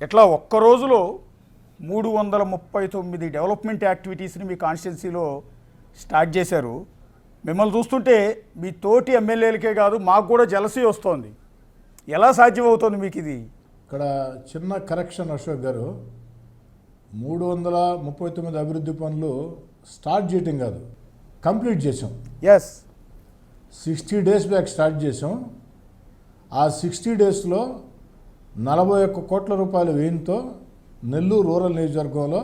ఇట్లా ఒక్క రోజులో 339 డెవలప్మెంట్ యాక్టివిటీస్ని మీ కాన్స్టిట్యున్సీలో స్టార్ట్ చేశారు. మిమ్మల్ని చూస్తుంటే మీ తోటి ఎమ్మెల్యేలకే కాదు మాకు కూడా జలసీ వస్తోంది. ఎలా సాధ్యమవుతుంది మీకు ఇది? ఇక్కడ చిన్న కరెక్షన్ అశోక్ గారు, 339 అభివృద్ధి పనులు స్టార్ట్ చేయటం కాదు, కంప్లీట్ చేసాం. ఎస్, 60 డేస్ బ్యాక్ స్టార్ట్ చేసాం. ఆ 60 డేస్లో 41 కోట్ల రూపాయల వ్యయంతో నెల్లూరు రూరల్ నియోజకవర్గంలో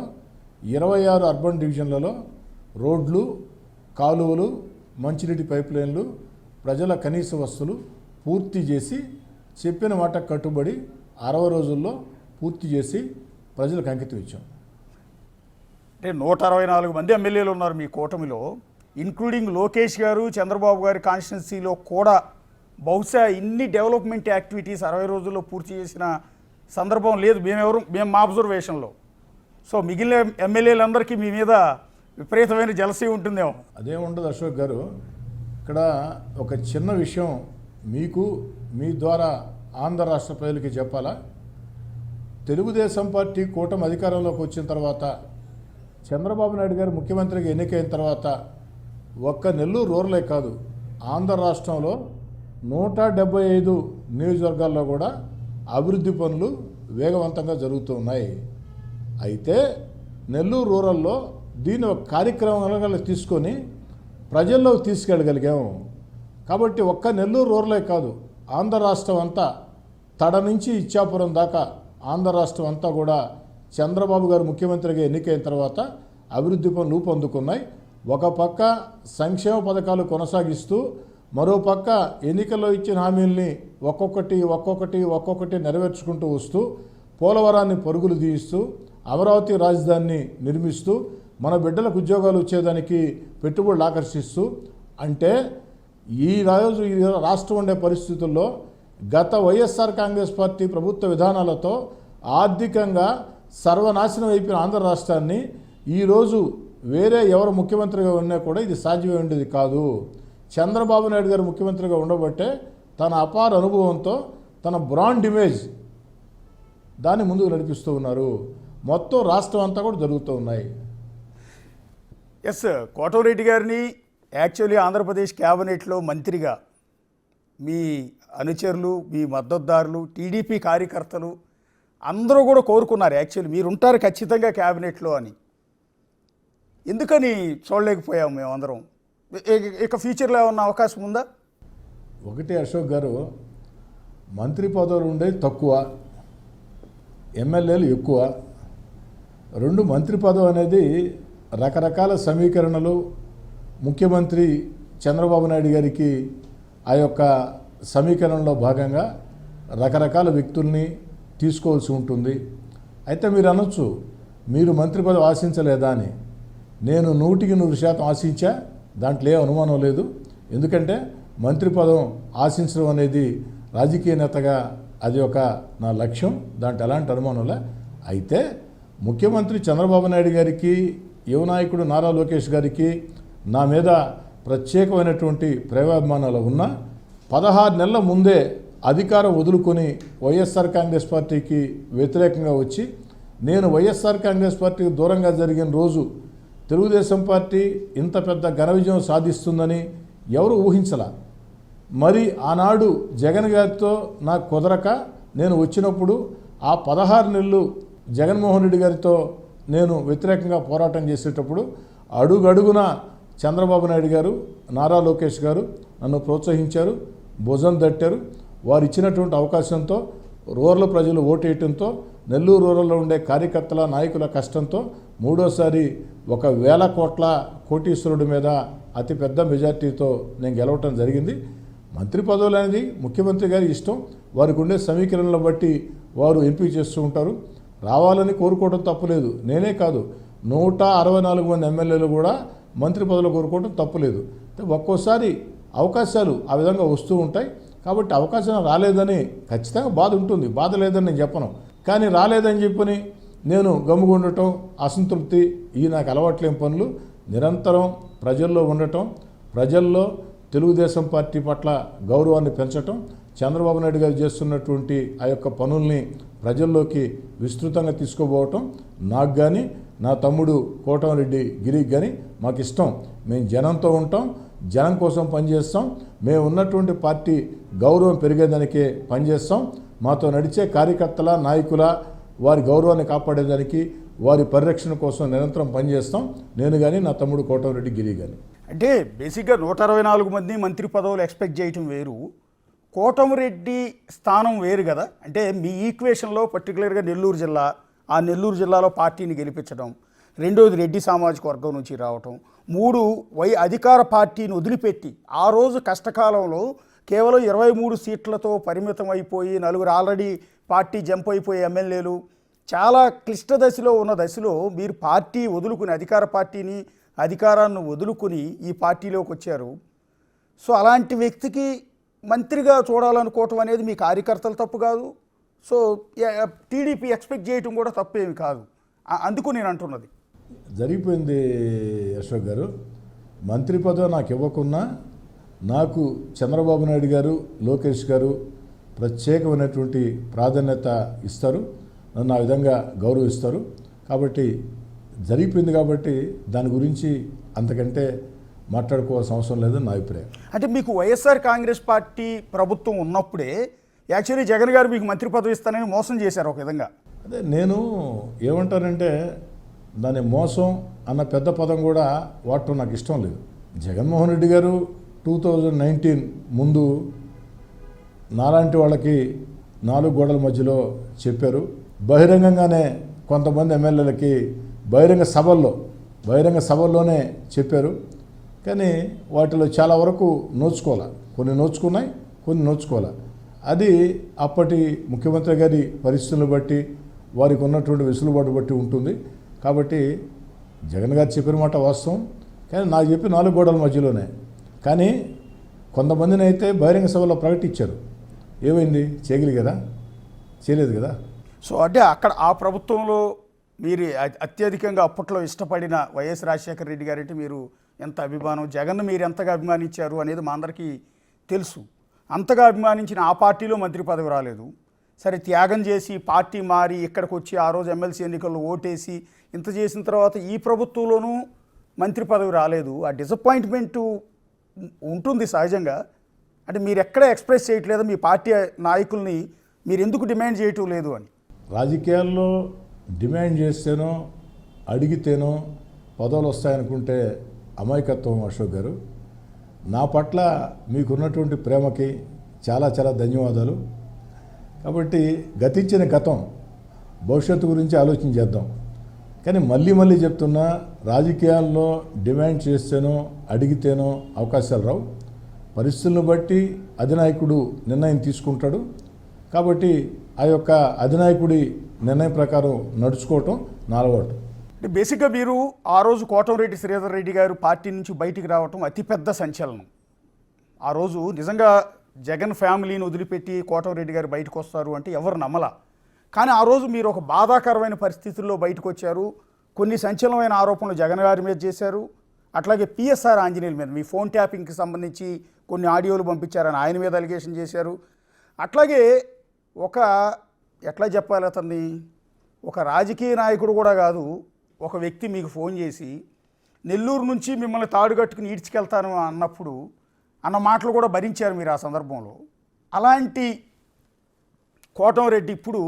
26 అర్బన్ డివిజన్లలో రోడ్లు, కాలువలు, మంచినీటి పైప్ లైన్లు, ప్రజల కనీస వస్తువులు పూర్తి చేసి చెప్పిన మాట కట్టుబడి 60 రోజుల్లో పూర్తి చేసి ప్రజలకు అంకితం ఇచ్చాం. అంటే 164 మంది ఎమ్మెల్యేలు ఉన్నారు మీ కూటమిలో, ఇంక్లూడింగ్ లోకేష్ గారు, చంద్రబాబు గారి కాన్స్టిట్యున్సీలో కూడా బహుశా ఇన్ని డెవలప్మెంట్ యాక్టివిటీస్ 60 రోజుల్లో పూర్తి చేసిన సందర్భం లేదు మేము మా అబ్జర్వేషన్లో. సో మిగిలిన ఎమ్మెల్యేలందరికీ మీ మీద విపరీతమైన జలసీ ఉంటుందేమో. అదే ఉండదు అశోక్ గారు. ఇక్కడ ఒక చిన్న విషయం మీకు మీ ద్వారా ఆంధ్ర రాష్ట్ర ప్రజలకి చెప్పాలా. తెలుగుదేశం పార్టీ కూటమి అధికారంలోకి వచ్చిన తర్వాత, చంద్రబాబు నాయుడు గారు ముఖ్యమంత్రిగా ఎన్నికైన తర్వాత ఒక్క నెల్లూరు రూరలే కాదు, ఆంధ్ర రాష్ట్రంలో 175 నియోజకవర్గాల్లో కూడా అభివృద్ధి పనులు వేగవంతంగా జరుగుతున్నాయి. అయితే నెల్లూరు రూరల్లో దీన్ని ఒక కార్యక్రమంగా తీసుకొని ప్రజల్లోకి తీసుకెళ్ళగలిగాము. కాబట్టి ఒక్క నెల్లూరు రూరలే కాదు, ఆంధ్ర రాష్ట్రం అంతా, తడ నుంచి ఇచ్చాపురం దాకా ఆంధ్ర రాష్ట్రం అంతా కూడా చంద్రబాబు గారు ముఖ్యమంత్రిగా ఎన్నికైన తర్వాత అభివృద్ధి పనులు పొందుకున్నాయి. ఒక పక్క సంక్షేమ పథకాలు కొనసాగిస్తూ, మరో పక్క ఎన్నికల్లో ఇచ్చిన హామీల్ని ఒక్కొక్కటి నెరవేర్చుకుంటూ వస్తూ, పోలవరాన్ని పరుగులు తీయిస్తూ, అమరావతి రాజధానిని నిర్మిస్తూ, మన బిడ్డలకు ఉద్యోగాలు వచ్చేదానికి పెట్టుబడులు ఆకర్షిస్తూ, అంటే ఈ రాష్ట్రం ఉండే పరిస్థితుల్లో గత వైఎస్ఆర్ కాంగ్రెస్ పార్టీ ప్రభుత్వ విధానాలతో ఆర్థికంగా సర్వనాశనం అయిపోయిన ఆంధ్ర రాష్ట్రాన్ని ఈరోజు వేరే ఎవరు ముఖ్యమంత్రిగా ఉన్నా కూడా ఇది సాధ్యమే ఉండేది కాదు. చంద్రబాబు నాయుడు గారు ముఖ్యమంత్రిగా ఉండబట్టే తన అపార అనుభవంతో తన బ్రాండ్ ఇమేజ్ దాన్ని ముందుకు నడిపిస్తూ ఉన్నారు. మొత్తం రాష్ట్రం అంతా కూడా జరుగుతూ ఉన్నాయి. ఎస్, కోటమిరెడ్డి గారిని యాక్చువల్లీ ఆంధ్రప్రదేశ్ క్యాబినెట్లో మంత్రిగా మీ అనుచరులు, మీ మద్దతుదారులు, టీడీపీ కార్యకర్తలు అందరూ కూడా కోరుకున్నారు యాక్చువల్లీ మీరు ఉంటారు ఖచ్చితంగా క్యాబినెట్లో అని. ఎందుకని చూడలేకపోయాము మేమందరం? ఇక ఫ్యూచర్లో ఏమన్నా అవకాశం ఉందా? ఒకటి అశోక్ గారు, మంత్రి పదవులు ఉండేది తక్కువ, ఎమ్మెల్యేలు ఎక్కువ. రెండు, మంత్రి పదవి అనేది రకరకాల సమీకరణలు ముఖ్యమంత్రి చంద్రబాబు నాయుడు గారికి ఆ యొక్క సమీకరణలో భాగంగా రకరకాల వ్యక్తుల్ని తీసుకోవాల్సి ఉంటుంది. అయితే మీరు అనొచ్చు, మీరు మంత్రి పదవి ఆశించలేదా అని. నేను 100% ఆశించా, దాంట్లో ఏ అనుమానం లేదు. ఎందుకంటే మంత్రి పదం ఆశించడం అనేది రాజకీయ నేతగా అది ఒక నా లక్ష్యం, దాంట్లో ఎలాంటి అనుమానంలే. అయితే ముఖ్యమంత్రి చంద్రబాబు నాయుడు గారికి, యువ నాయకుడు నారా లోకేష్ గారికి నా మీద ప్రత్యేకమైనటువంటి ప్రేమాభిమానాలు ఉన్నా 16 నెలల ముందే అధికారం వదులుకొని వైఎస్ఆర్ కాంగ్రెస్ పార్టీకి వ్యతిరేకంగా వచ్చి, నేను వైఎస్ఆర్ కాంగ్రెస్ పార్టీకి దూరంగా జరిగిన రోజు తెలుగుదేశం పార్టీ ఇంత పెద్ద ఘన విజయం సాధిస్తుందని ఎవరు ఊహించలా. మరి ఆనాడు జగన్ గారితో నాకు కుదరక నేను వచ్చినప్పుడు ఆ 16 నెలలు జగన్మోహన్ రెడ్డి గారితో నేను వ్యతిరేకంగా పోరాటం చేసేటప్పుడు అడుగడుగున చంద్రబాబు నాయుడు గారు, నారా లోకేష్ గారు నన్ను ప్రోత్సహించారు, భుజం తట్టారు. వారు ఇచ్చినటువంటి అవకాశంతో, రూరల్ ప్రజలు ఓటేయటంతో, నెల్లూరు రూరల్లో ఉండే కార్యకర్తల నాయకుల కష్టంతో మూడోసారి 1,000 కోట్ల కోటీశ్వరుడి మీద అతిపెద్ద మెజార్టీతో నేను గెలవటం జరిగింది. మంత్రి పదవులు అనేది ముఖ్యమంత్రి గారి ఇష్టం, వారికి ఉండే సమీకరణలను బట్టి వారు ఎంపిక చేస్తూ ఉంటారు. రావాలని కోరుకోవడం తప్పులేదు, నేనే కాదు 164 మంది ఎమ్మెల్యేలు కూడా మంత్రి పదవులు కోరుకోవడం తప్పులేదు. ఒక్కోసారి అవకాశాలు ఆ విధంగా వస్తూ ఉంటాయి. కాబట్టి అవకాశం రాలేదని ఖచ్చితంగా బాధ ఉంటుంది, బాధ లేదని నేను చెప్పను. కానీ రాలేదని చెప్పని నేను గమ్ముగుండటం, అసంతృప్తి, ఇవి నాకు అలవాట్లేని పనులు. నిరంతరం ప్రజల్లో ఉండటం, ప్రజల్లో తెలుగుదేశం పార్టీ పట్ల గౌరవాన్ని పెంచటం, చంద్రబాబు నాయుడు గారు చేస్తున్నటువంటి ఆ యొక్క పనుల్ని ప్రజల్లోకి విస్తృతంగా తీసుకుపోవటం నాకు కానీ నా తమ్ముడు కోటమిరెడ్డి గిరికి కానీ మాకు ఇష్టం. మేము జనంతో ఉంటాం, జనం కోసం పనిచేస్తాం. మేము ఉన్నటువంటి పార్టీ గౌరవం పెరిగేదానికే పనిచేస్తాం. మాతో నడిచే కార్యకర్తల నాయకుల వారి గౌరవాన్ని కాపాడేదానికి వారి పరిరక్షణ కోసం నిరంతరం పనిచేస్తాం. నేను కానీ నా తమ్ముడు కోటమిరెడ్డి గిరి కానీ. అంటే బేసిక్గా 124 మంది మంత్రి పదవులు ఎక్స్పెక్ట్ చేయటం వేరు, కోటమిరెడ్డి స్థానం వేరు కదా. అంటే మీ ఈక్వేషన్లో పర్టికులర్గా నెల్లూరు జిల్లా, ఆ నెల్లూరు జిల్లాలో పార్టీని గెలిపించడం, రెండోది రెడ్డి సామాజిక వర్గం నుంచి రావటం, 3 అధికార పార్టీని వదిలిపెట్టి ఆ రోజు కష్టకాలంలో కేవలం 23 సీట్లతో పరిమితం అయిపోయి 4 ఆల్రెడీ పార్టీ జంప్ అయిపోయే ఎమ్మెల్యేలు, చాలా క్లిష్ట దశలో ఉన్న దశలో మీరు పార్టీ వదులుకుని అధికారాన్ని వదులుకుని ఈ పార్టీలోకి వచ్చారు. సో అలాంటి వ్యక్తికి మంత్రిగా చూడాలనుకోవటం అనేది మీ కార్యకర్తలు తప్పు కాదు. సో టీడీపీ ఎక్స్పెక్ట్ చేయటం కూడా తప్పేమి కాదు. అందుకు నేను అంటున్నది. జరిగిపోయింది అశోక్ గారు. మంత్రి పదవి నాకు ఇవ్వకున్నా నాకు చంద్రబాబు నాయుడు గారు, లోకేష్ గారు ప్రత్యేకమైనటువంటి ప్రాధాన్యత ఇస్తారు, నన్ను ఆ విధంగా గౌరవిస్తారు. కాబట్టి జరిగిపోయింది కాబట్టి దాని గురించి అంతకంటే మాట్లాడుకోవాల్సిన అవసరం లేదని నా అభిప్రాయం. అంటే మీకు వైఎస్ఆర్ కాంగ్రెస్ పార్టీ ప్రభుత్వం ఉన్నప్పుడే యాక్చువల్లీ జగన్ గారు మీకు మంత్రి పదవి ఇస్తానని మోసం చేశారు ఒక విధంగా. అదే నేను ఏమంటానంటే దాని మోసం అన్న పెద్ద పదం కూడా వాడటం నాకు ఇష్టం లేదు. జగన్మోహన్ రెడ్డి గారు 2019 ముందు నాలాంటి వాళ్ళకి 4 గోడల మధ్యలో చెప్పారు. బహిరంగంగానే కొంతమంది ఎమ్మెల్యేలకి బహిరంగ సభల్లోనే చెప్పారు. కానీ వాటిలో చాలా వరకు నోచుకోవాలి, కొన్ని నోచుకున్నాయి, కొన్ని నోచుకోవాలి. అది అప్పటి ముఖ్యమంత్రి గారి పరిస్థితులను బట్టి, వారికి ఉన్నటువంటి వెసులుబాటు బట్టి ఉంటుంది. కాబట్టి జగన్ గారు చెప్పిన మాట వాస్తవం, కానీ నాకు చెప్పి 4 గోడల మధ్యలోనే. కానీ కొంతమందిని అయితే బహిరంగ సభలో ప్రకటించారు. ఏమైంది? చేయగలిగారా? చేయలేదు కదా. సో అంటే అక్కడ ఆ ప్రభుత్వంలో మీరు అత్యధికంగా అప్పట్లో ఇష్టపడిన వైఎస్ రాజశేఖర రెడ్డి గారంటే మీరు ఎంత అభిమానం, జగన్ మీరు ఎంతగా అభిమానించారు అనేది మా అందరికీ తెలుసు. అంతగా అభిమానించిన ఆ పార్టీలో మంత్రి పదవి రాలేదు. సరే త్యాగం చేసి పార్టీ మారి ఇక్కడికి వచ్చి ఆ రోజు ఎమ్మెల్సీ ఎన్నికల్లో ఓటేసి ఇంత చేసిన తర్వాత ఈ ప్రభుత్వంలోనూ మంత్రి పదవి రాలేదు. ఆ డిసప్పాయింట్మెంటు ఉంటుంది సహజంగా. అంటే మీరు ఎక్కడ ఎక్స్ప్రెస్ చేయట్లేదు మీ పార్టీ నాయకుల్ని, మీరు ఎందుకు డిమాండ్ చేయటం లేదు అని. రాజకీయాల్లో డిమాండ్ చేస్తేనో అడిగితేనో పదవులు వస్తాయనుకుంటే అమాయకత్వం అశోక్ గారు. నా పట్ల మీకున్నటువంటి ప్రేమకి చాలా చాలా ధన్యవాదాలు. కాబట్టి గతించిన గతం, భవిష్యత్తు గురించి ఆలోచన చేద్దాం. కానీ మళ్ళీ చెప్తున్నా, రాజకీయాల్లో డిమాండ్ చేస్తేనో అడిగితేనో అవకాశాలు రావు. పరిస్థితులను బట్టి అధినాయకుడు నిర్ణయం తీసుకుంటాడు. కాబట్టి ఆ యొక్క అధినాయకుడి నిర్ణయం ప్రకారం నడుచుకోవటం నా అలవాటు. అంటే బేసిక్గా మీరు ఆ రోజు కోటమిరెడ్డి శ్రీధర్ రెడ్డి గారు పార్టీ నుంచి బయటికి రావటం అతిపెద్ద సంచలనం. ఆ రోజు నిజంగా జగన్ ఫ్యామిలీని వదిలిపెట్టి కోటమిరెడ్డి గారు బయటకు వస్తారు అంటే ఎవరు నమ్మలా. కానీ ఆ రోజు మీరు ఒక బాధాకరమైన పరిస్థితుల్లో బయటకు వచ్చారు. కొన్ని సంచలనమైన ఆరోపణలు జగన్ గారి మీద చేశారు. అట్లాగే పిఎస్ఆర్ ఆంజనేయుల మీద, మీ ఫోన్ ట్యాపింగ్కి సంబంధించి కొన్ని ఆడియోలు పంపించారని ఆయన మీద అలిగేషన్ చేశారు. అట్లాగే ఎట్లా చెప్పాలి, అతన్ని ఒక రాజకీయ నాయకుడు కూడా కాదు, ఒక వ్యక్తి మీకు ఫోన్ చేసి నెల్లూరు నుంచి మిమ్మల్ని తాడుగట్టుకుని ఈడ్చుకెళ్తాను అన్న మాటలు కూడా భరించారు మీరు ఆ సందర్భంలో. అలాంటి కోటమిరెడ్డి ఇప్పుడు